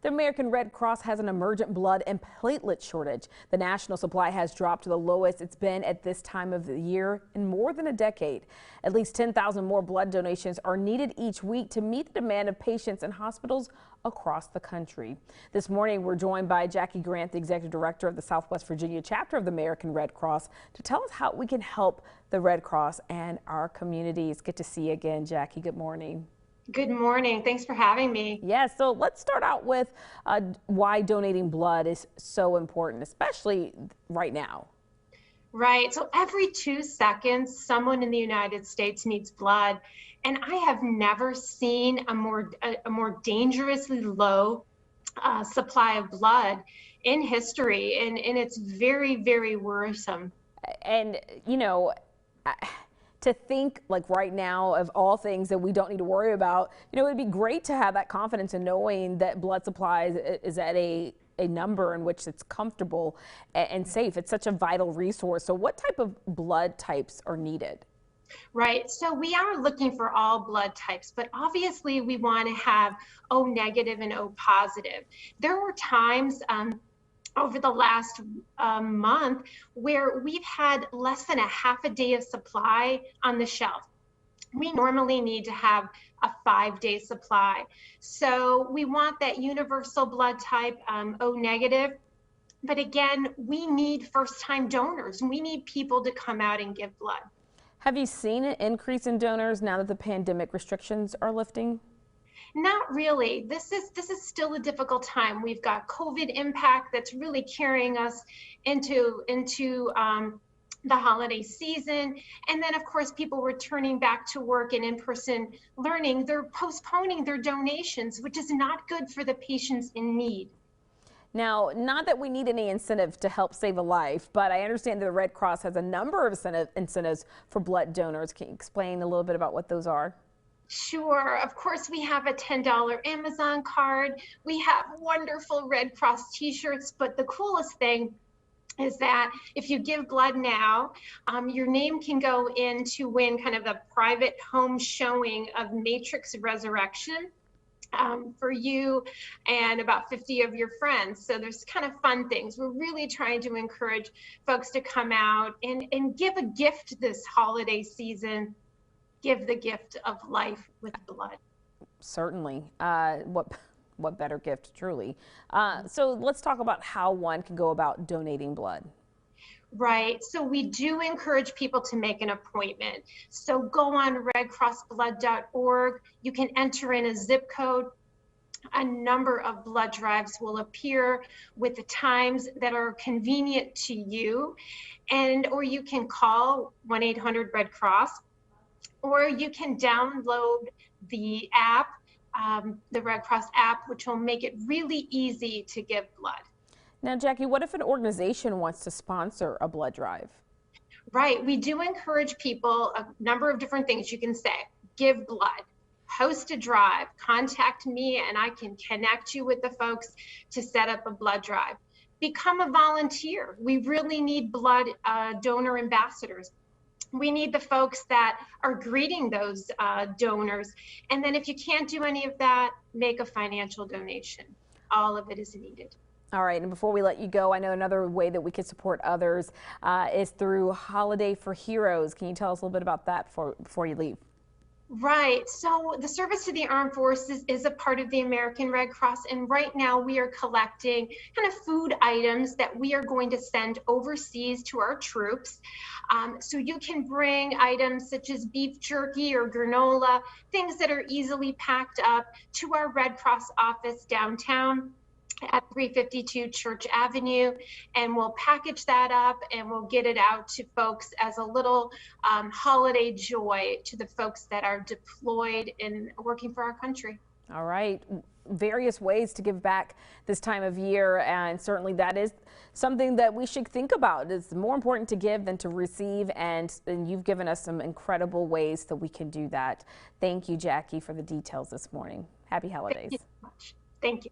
The American Red Cross has an emergent blood and platelet shortage. The national supply has dropped to the lowest it's been at this time of the year in more than a decade. At least 10,000 more blood donations are needed each week to meet the demand of patients in hospitals across the country. This morning, we're joined by Jackie Grant, the executive director of the Southwest Virginia chapter of the American Red Cross, to tell us how we can help the Red Cross and our communities. Good to see you again, Jackie. Good morning. Good morning. Thanks for having me. Yeah, so let's start out with why donating blood is so important, especially right now. Right. So every 2 seconds, someone in the United States needs blood. And I have never seen a more dangerously low supply of blood in history. And it's very, very worrisome. And, you know, to think like right now of all things that we don't need to worry about, you know, it'd be great to have that confidence in knowing that blood supplies is at a number in which it's comfortable and safe. It's such a vital resource. So what type of blood types are needed? Right. So we are looking for all blood types, but obviously we want to have O negative and O positive. There were times over the last month where we've had less than a half a day of supply on the shelf. We normally need to have a 5-day supply. So we want that universal blood type, O negative. But again, we need first-time donors. We need people to come out and give blood. Have you seen an increase in donors now that the pandemic restrictions are lifting? Not really. This is still a difficult time. We've got COVID impact that's really carrying us into the holiday season. And then, of course, people returning back to work and in-person learning, they're postponing their donations, which is not good for the patients in need. Now, not that we need any incentive to help save a life, but I understand that the Red Cross has a number of incentives for blood donors. Can you explain a little bit about what those are? Sure. Of course, we have a $10 Amazon card. We have wonderful Red Cross t-shirts, but the coolest thing is that if you give blood now, your name can go in to win kind of a private home showing of Matrix Resurrection for you and about 50 of your friends. So there's kind of fun things. We're really trying to encourage folks to come out and give a gift this holiday season. Give the gift of life with blood. Certainly. What better gift, truly. So let's talk about how one can go about donating blood. Right. So we do encourage people to make an appointment. So go on redcrossblood.org. You can enter in a zip code. A number of blood drives will appear with the times that are convenient to you. Or you can call 1-800-RED-CROSS. Or you can download the app, the Red Cross app, which will make it really easy to give blood. Now, Jackie, what if an organization wants to sponsor a blood drive? Right. We do encourage people, a number of different things you can say. Give blood, host a drive, contact me, and I can connect you with the folks to set up a blood drive. Become a volunteer. We really need blood donor ambassadors. We need the folks that are greeting those donors. And then if you can't do any of that, make a financial donation. All of it is needed. All right. And before we let you go, I know another way that we can support others is through Holiday for Heroes. Can you tell us a little bit about that before you leave? Right. So the service to the armed forces is a part of the American Red Cross. And right now we are collecting kind of food items that we are going to send overseas to our troops. So you can bring items such as beef jerky or granola, things that are easily packed up to our Red Cross office downtown at 352 Church Avenue, and we'll package that up and we'll get it out to folks as a little holiday joy to the folks that are deployed and working for our country. All right. Various ways to give back this time of year, and certainly that is something that we should think about. It's more important to give than to receive, and you've given us some incredible ways that we can do that. Thank you, Jackie, for the details this morning. Happy holidays. Thank you so much. Thank you.